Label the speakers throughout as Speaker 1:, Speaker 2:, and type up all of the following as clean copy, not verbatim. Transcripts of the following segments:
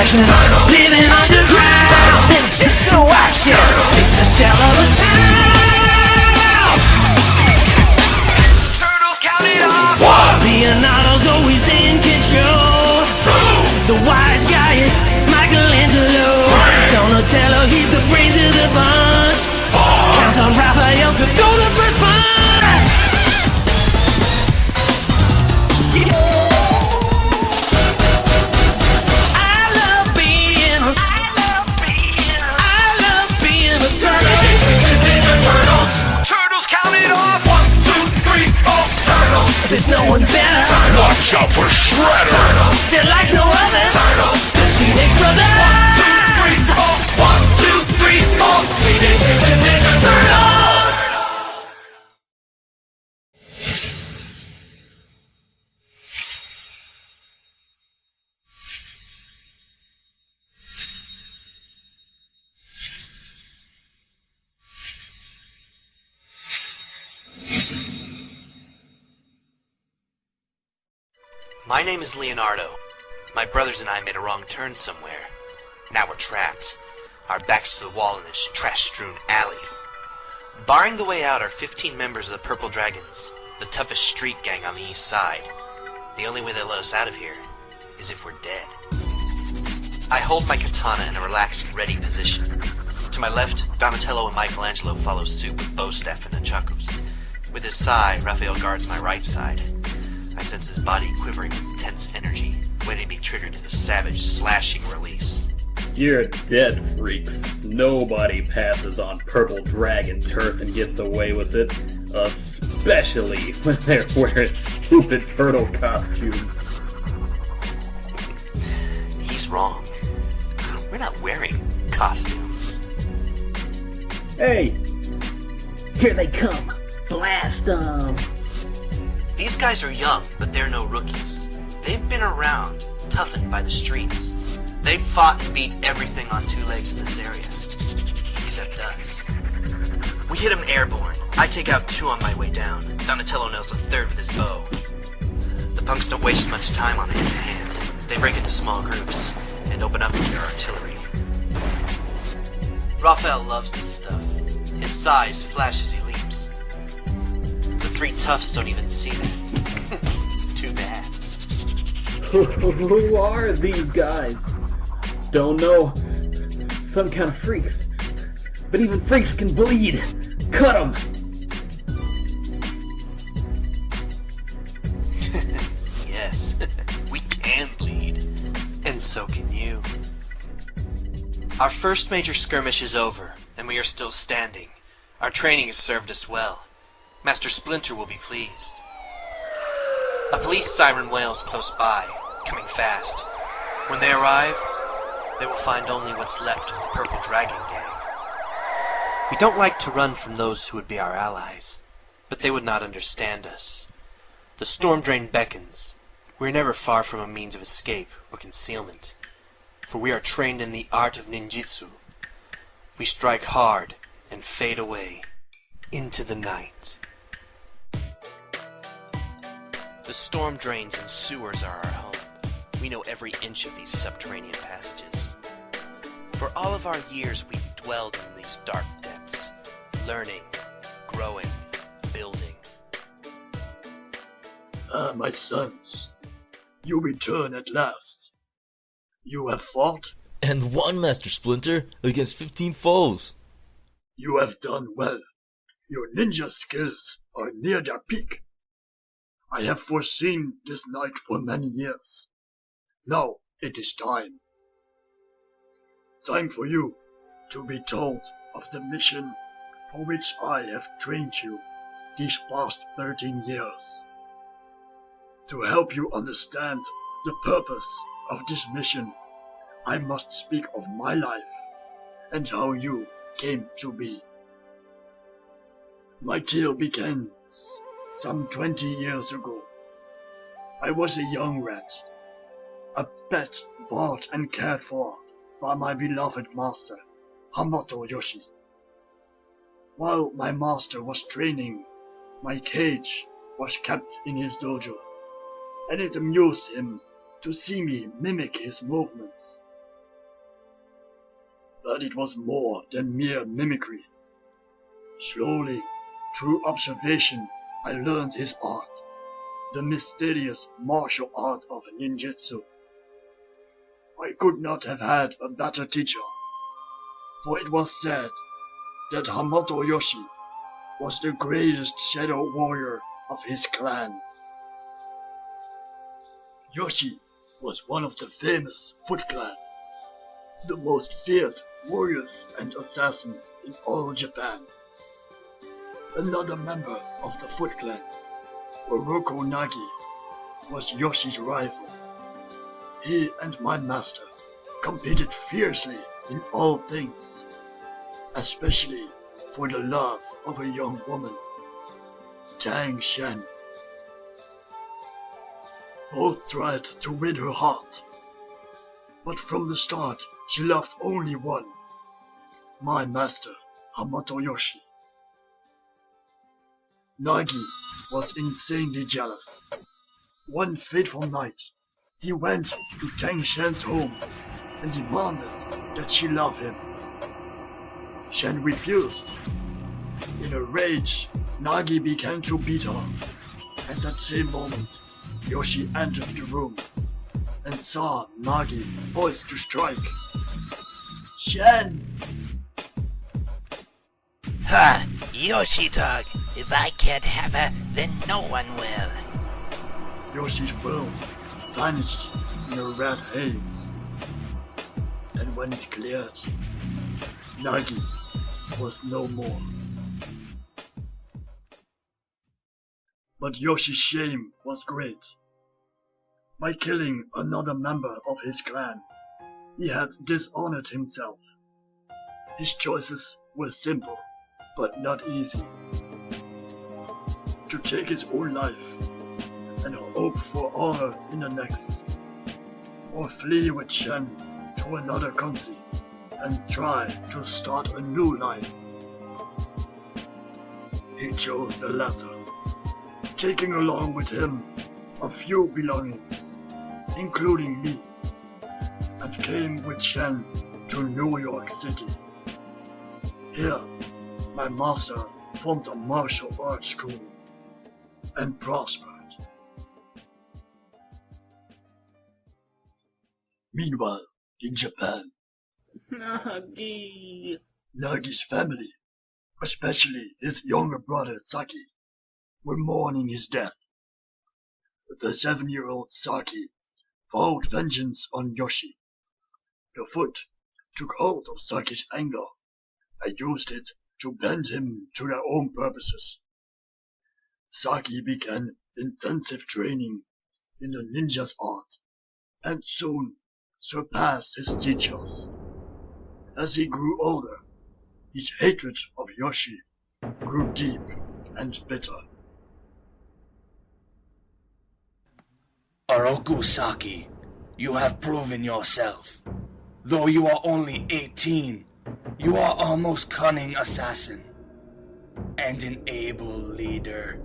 Speaker 1: action, living underground. Ninjutsu action, it's a shell of a town. Turtles counted off. Leonardo's always in control. The wise guy is Michelangelo. Donatello, he's the brains of the bunch. Counts on Raphael to throw the first punch. There's no one better.
Speaker 2: Watch out for Shredder.
Speaker 1: They're like no others. The Teenage Brothers. 1, 2, 3, 4. Teenage Mutant Ninja Turtles.
Speaker 3: My name is Leonardo. My brothers and I made a wrong turn somewhere. Now we're trapped. Our backs to the wall in this trash-strewn alley. Barring the way out are 15 members of the Purple Dragons, the toughest street gang on the east side. The only way they'll let us out of here is if we're dead. I hold my katana in a relaxed, ready position. To my left, Donatello and Michelangelo follow suit with bow staff and nunchakus. With his sai, Raphael guards my right side. I sense his body quivering with intense energy, waiting to be triggered into savage, slashing release.
Speaker 4: You're dead, freaks. Nobody passes on Purple Dragon turf and gets away with it, especially when they're wearing stupid turtle costumes.
Speaker 3: He's wrong. We're not wearing costumes.
Speaker 5: Hey! Here they come! Blast them!
Speaker 3: These guys are young, but they're no rookies. They've been around, toughened by the streets. They've fought and beat everything on two legs in this area. Except us. We hit them airborne. I take out 2 on my way down. Donatello nails a 3rd with his bow. The punks don't waste much time on hand-to-hand. They break into small groups and open up with their artillery. Raphael loves this stuff. His size flashes he leaps. The 3 toughs don't even see that. Too bad.
Speaker 5: Who are these guys?
Speaker 4: Don't know. Some kind of freaks. But even freaks can bleed. Cut them!
Speaker 3: Yes, we can bleed. And so can you. Our first major skirmish is over, and we are still standing. Our training has served us well. Master Splinter will be pleased. A police siren wails close by, coming fast. When they arrive, they will find only what's left of the Purple Dragon gang. We don't like to run from those who would be our allies, but they would not understand us. The storm drain beckons. We are never far from a means of escape or concealment, for we are trained in the art of ninjutsu. We strike hard and fade away into the night. The storm drains and sewers are our home. We know every inch of these subterranean passages. For all of our years, we've dwelled in these dark depths, learning, growing, building.
Speaker 6: Ah, my sons, you return at last. You have fought.
Speaker 7: And won, Master Splinter, against 15 foes.
Speaker 6: You have done well. Your ninja skills are near their peak. I have foreseen this night for many years. Now it is time. Time for you to be told of the mission for which I have trained you these past 13 years. To help you understand the purpose of this mission, I must speak of my life and how you came to be. My tale begins some 20 years ago. I was a young rat, a pet bought and cared for by my beloved master, Hamato Yoshi. While my master was training, my cage was kept in his dojo, and it amused him to see me mimic his movements. But it was more than mere mimicry. Slowly, through observation, I learned his art, the mysterious martial art of ninjutsu. I could not have had a better teacher, for it was said that Hamato Yoshi was the greatest shadow warrior of his clan. Yoshi was one of the famous Foot Clan, the most feared warriors and assassins in all Japan. Another member of the Foot Clan, Oroko Nagi, was Yoshi's rival. He and my master competed fiercely in all things, especially for the love of a young woman, Tang Shen. Both tried to win her heart, but from the start she loved only one, my master, Hamato Yoshi. Nagi was insanely jealous. One fateful night, he went to Tang Shen's home and demanded that she love him. Shen refused. In a rage, Nagi began to beat her. At that same moment, Yoshi entered the room and saw Nagi poised to strike. Shen!
Speaker 8: Ha! Yoshi dog! If I can't have her, then no one will.
Speaker 6: Yoshi's world vanished in a red haze. And when it cleared, Nagi was no more. But Yoshi's shame was great. By killing another member of his clan, he had dishonored himself. His choices were simple, but not easy. To take his own life and hope for honor in the next, or flee with Shen to another country and try to start a new life. He chose the latter, taking along with him a few belongings, including me, and came with Shen to New York City. Here, my master formed a martial arts school and prospered. Meanwhile, in Japan,
Speaker 5: Nagi.
Speaker 6: Nagi's family, especially his younger brother Saki, were mourning his death. The 7-year-old Saki vowed vengeance on Yoshi. The Foot took hold of Saki's anger and used it to bend him to their own purposes. Saki began intensive training in the ninja's art and soon surpassed his teachers. As he grew older, his hatred of Yoshi grew deep and bitter.
Speaker 9: Oroku Saki, you have proven yourself. Though you are only 18, you are a most cunning assassin and an able leader.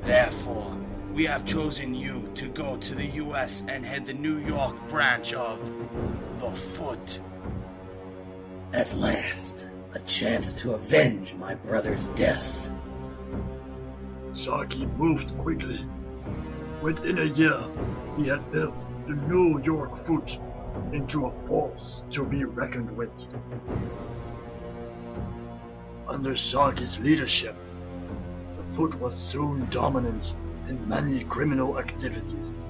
Speaker 9: Therefore, we have chosen you to go to the US and head the New York branch of the Foot.
Speaker 10: At last, a chance to avenge my brother's death.
Speaker 6: Saki moved quickly. Within a year, he had built the New York Foot into a force to be reckoned with. Under Saki's leadership, the Foot was soon dominant in many criminal activities.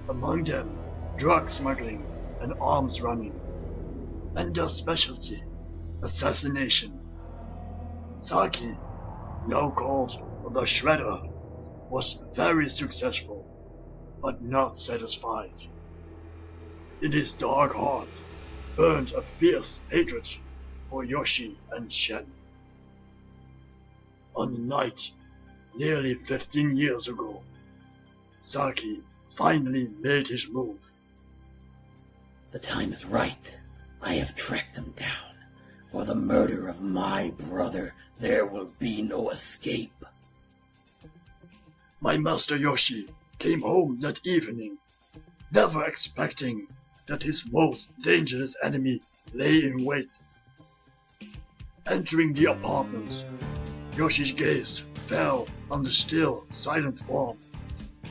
Speaker 6: Among them, drug smuggling and arms running, and their specialty, assassination. Saki, now called the Shredder, was very successful, but not satisfied. In his dark heart burned a fierce hatred for Yoshi and Shen. On a night nearly 15 years ago, Saki finally made his move.
Speaker 10: The time is right. I have tracked them down. For the murder of my brother, there will be no escape.
Speaker 6: My master Yoshi came home that evening, never expecting that his most dangerous enemy lay in wait. Entering the apartment, Yoshi's gaze fell on the still, silent form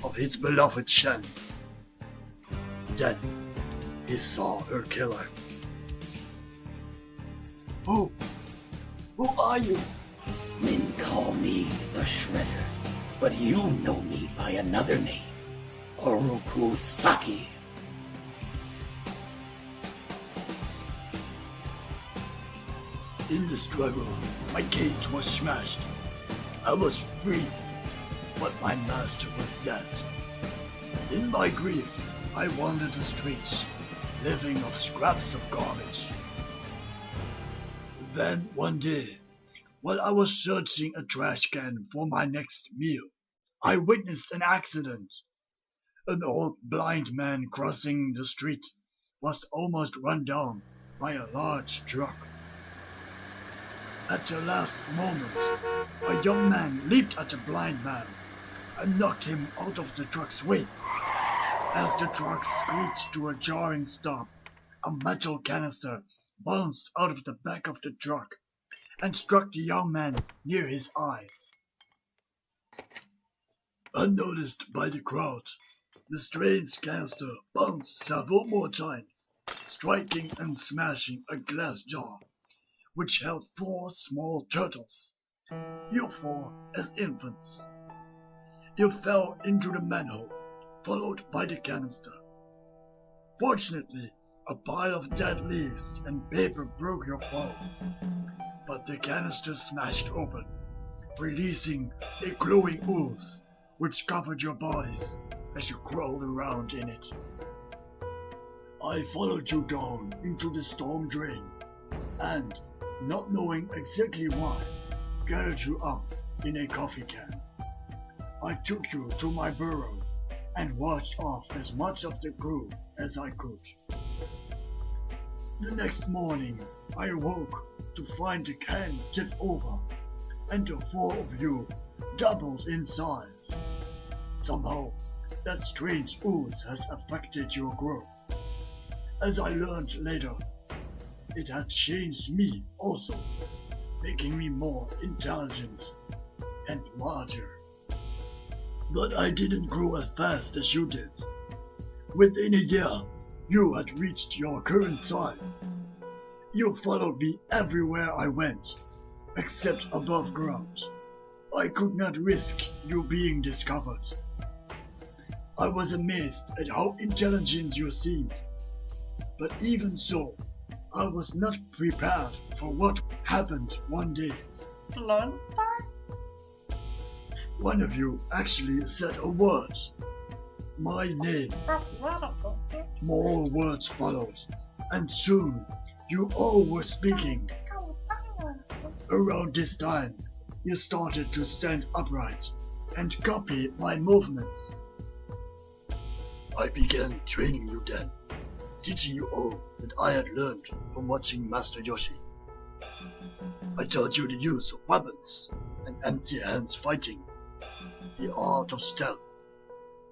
Speaker 6: of his beloved Shen. Then he saw her killer. Who are you?
Speaker 10: Men call me the Shredder, but you know me by another name, Oroku Saki.
Speaker 6: In the struggle, my cage was smashed. I was free, but my master was dead. In my grief, I wandered the streets, living off scraps of garbage. Then one day, while I was searching a trash can for my next meal, I witnessed an accident. An old blind man crossing the street was almost run down by a large truck. At the last moment, a young man leaped at the blind man and knocked him out of the truck's way. As the truck screeched to a jarring stop, a metal canister bounced out of the back of the truck and struck the young man near his eyes. Unnoticed by the crowd, the strange canister bounced several more times, striking and smashing a glass jar, which held 4 small turtles, you 4 as infants. You fell into the manhole, followed by the canister. Fortunately, a pile of dead leaves and paper broke your fall, but the canister smashed open, releasing a glowing ooze which covered your bodies as you crawled around in it. I followed you down into the storm drain and, not knowing exactly why, gathered you up in a coffee can. I took you to my burrow and washed off as much of the crew as I could. The next morning, I awoke to find the can tipped over and the 4 of you doubled in size. Somehow, that strange ooze has affected your growth. As I learned later, it had changed me also, making me more intelligent and larger. But I didn't grow as fast as you did. Within a year, you had reached your current size. You followed me everywhere I went, except above ground. I could not risk you being discovered. I was amazed at how intelligent you seemed. But even so, I was not prepared for what happened one day. One of you actually said a word. My name. More words followed, and soon you all were speaking. Around this time, you started to stand upright and copy my movements. I began training you then, teaching you all that I had learned from watching Master Yoshi. I taught you the use of weapons and empty hands fighting, the art of stealth,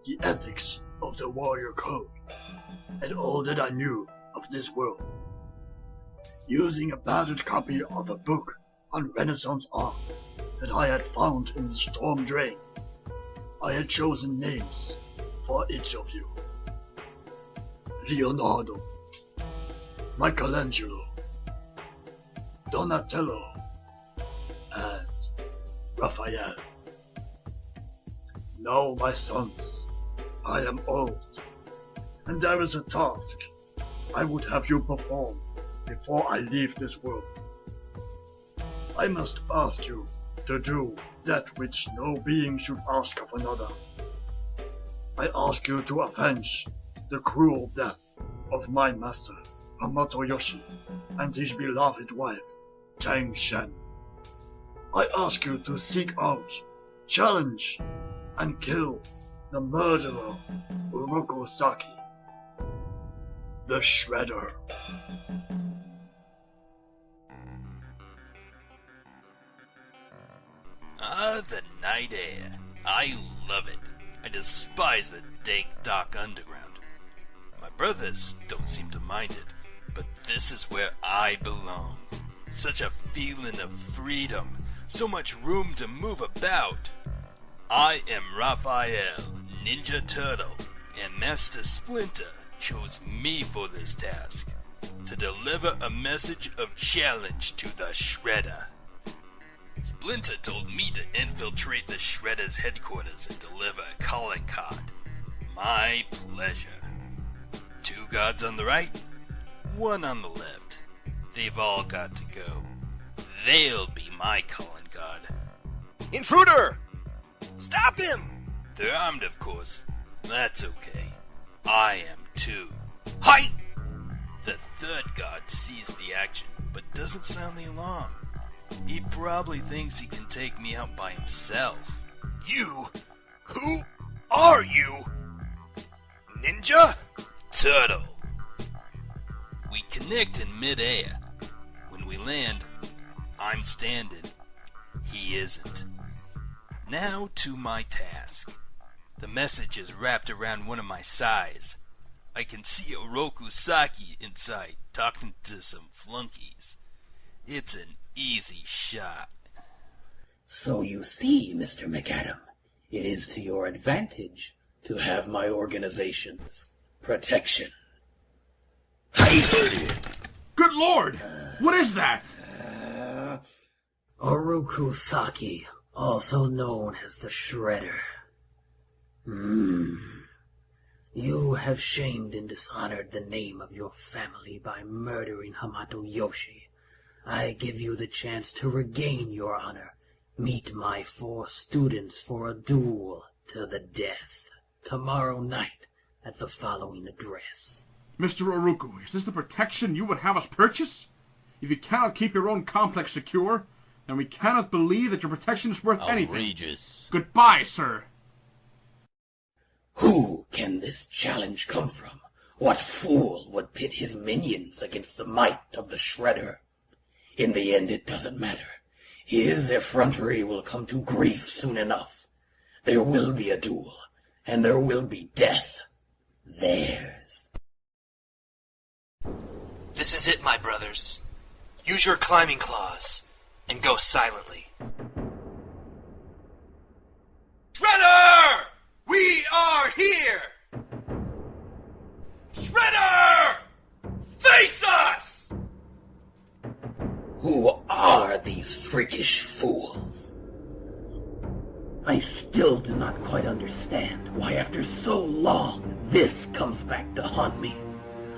Speaker 6: the ethics of the warrior code, and all that I knew of this world. Using a battered copy of a book on Renaissance art that I had found in the storm drain, I had chosen names for each of you. Leonardo, Michelangelo, Donatello, and Raphael. Now, my sons, I am old, and there is a task I would have you perform before I leave this world. I must ask you to do that which no being should ask of another. I ask you to avenge the cruel death of my master, Hamato Yoshi, and his beloved wife, Tang Shen. I ask you to seek out, challenge, and kill the murderer, Uroku Saki, the Shredder.
Speaker 11: Ah, the night air. I love it. I despise the dank, dark underground. My brothers don't seem to mind it, but this is where I belong. Such a feeling of freedom, so much room to move about. I am Raphael, Ninja Turtle, and Master Splinter chose me for this task, to deliver a message of challenge to the Shredder. Splinter told me to infiltrate the Shredder's headquarters and deliver a calling card. My pleasure. 2 guards on the right, 1 on the left. They've all got to go. They'll be my calling card.
Speaker 12: Intruder! Stop him!
Speaker 11: They're armed, of course. That's okay. I am too. Hi! The 3rd guard sees the action, but doesn't sound the alarm. He probably thinks he can take me out by himself.
Speaker 12: You? Who are you? Ninja?
Speaker 11: Turtle. We connect in mid-air. When we land, I'm standing. He isn't. Now to my task. The message is wrapped around one of my sides. I can see Oroku Saki inside, talking to some flunkies. It's an easy shot.
Speaker 10: So you see, Mr. McAdam, it is to your advantage to have my organization's protection.
Speaker 13: Good lord! What is that?
Speaker 10: Oroku Saki, also known as the Shredder. You have shamed and dishonored the name of your family by murdering Hamato Yoshi. I give you the chance to regain your honor. Meet my 4 students for a duel to the death tomorrow night at the following address.
Speaker 13: Mr. Oroku, is this the protection you would have us purchase? If you cannot keep your own complex secure, then we cannot believe that your protection is worth anything.
Speaker 7: Outrageous.
Speaker 13: Goodbye, sir.
Speaker 10: Who can this challenge come from? What fool would pit his minions against the might of the Shredder? In the end, it doesn't matter. His effrontery will come to grief soon enough. There will be a duel, and there will be death. Theirs.
Speaker 3: This is it, my brothers. Use your climbing claws, and go silently.
Speaker 12: Shredder! We are here! Shredder! Face us!
Speaker 10: Who are these freakish fools?
Speaker 5: I still do not quite understand why after so long this comes back to haunt me.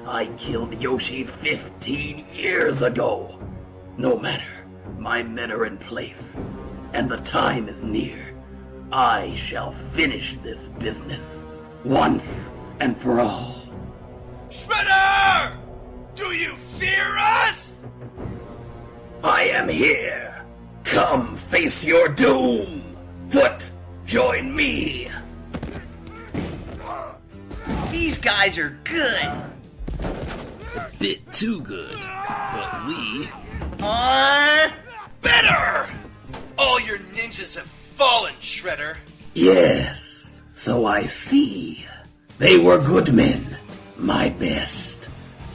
Speaker 5: I killed Yoshi 15 years ago. No matter, my men are in place, and the time is near. I shall finish this business, once and for all.
Speaker 12: Shredder! Do you fear us?
Speaker 10: I am here. Come face your doom. Foot, join me.
Speaker 14: These guys are good.
Speaker 7: A bit too good, but we
Speaker 14: are
Speaker 12: better! All your ninjas have fallen, Shredder.
Speaker 10: Yes, so I see. They were good men, my best.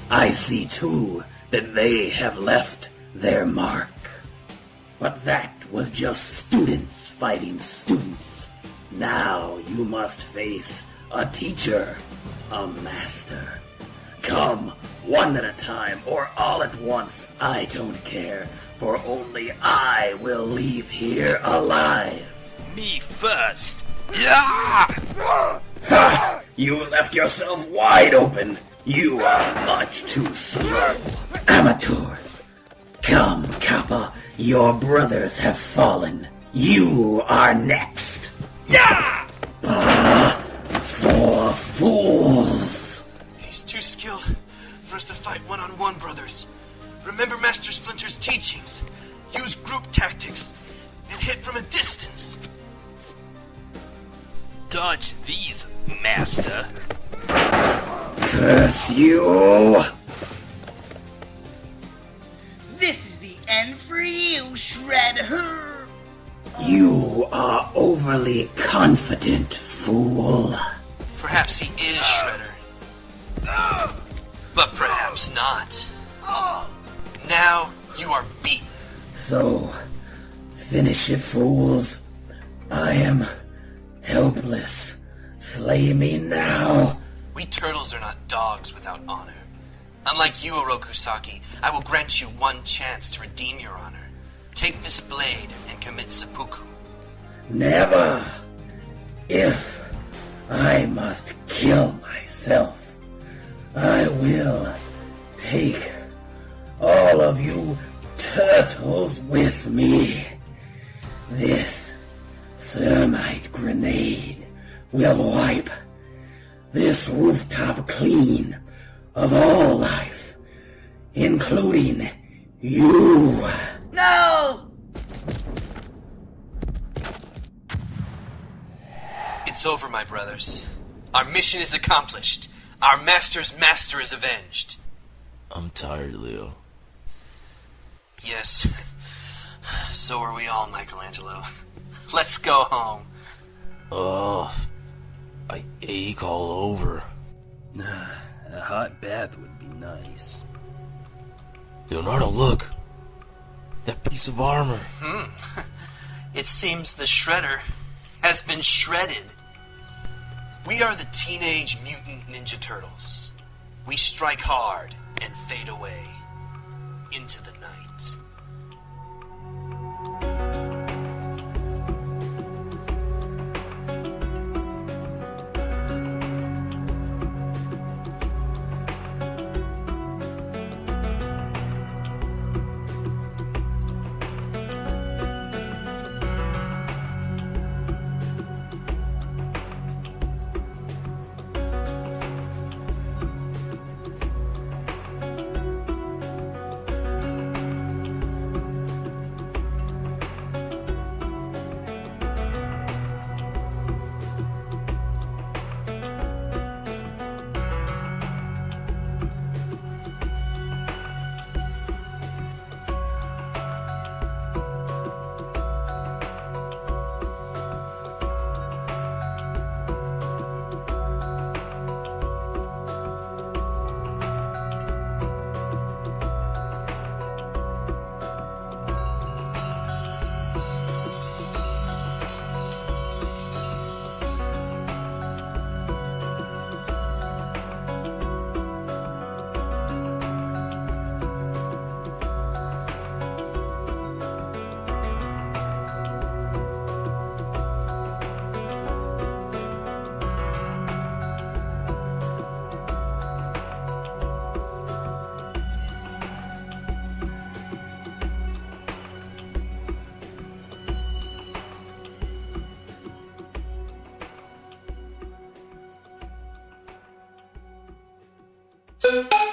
Speaker 10: I see, too, that they have left their mark. But that was just students fighting students. Now you must face a teacher, a master. Come, one at a time or all at once, I don't care, for only I will leave here alive.
Speaker 11: Me first. Yeah!
Speaker 10: Ha! You left yourself wide open. You are much too slow. Amateurs. Come, Kappa. Your brothers have fallen. You are next.
Speaker 12: Yeah!
Speaker 10: For fools.
Speaker 3: He's too skilled for us to fight one-on-one, brothers. Remember Master Splinter's teachings. Use group tactics and hit from a distance.
Speaker 11: Dodge these, Master.
Speaker 10: Curse you!
Speaker 14: This is the end for you, Shredder!
Speaker 10: You are overly confident, fool.
Speaker 3: Perhaps he is Shredder. But perhaps not. Now you are beaten.
Speaker 10: So, finish it, fools. I am helpless. Slay me now.
Speaker 3: We turtles are not dogs without honor. Unlike you, Orokusaki, I will grant you one chance to redeem your honor. Take this blade and commit seppuku.
Speaker 10: Never. If I must kill myself, I will take all of you turtles with me. This thermite grenade will wipe this rooftop clean of all life, including you.
Speaker 14: No!
Speaker 3: It's over, my brothers. Our mission is accomplished. Our master's master is avenged.
Speaker 7: I'm tired, Leo.
Speaker 3: Yes. So are we all, Michelangelo. Let's go home.
Speaker 7: Oh, I ache all over.
Speaker 15: A hot bath would be nice.
Speaker 7: Leonardo, look. That piece of armor.
Speaker 3: It seems the Shredder has been shredded. We are the Teenage Mutant Ninja Turtles. We strike hard and fade away into the night.
Speaker 1: Thank you.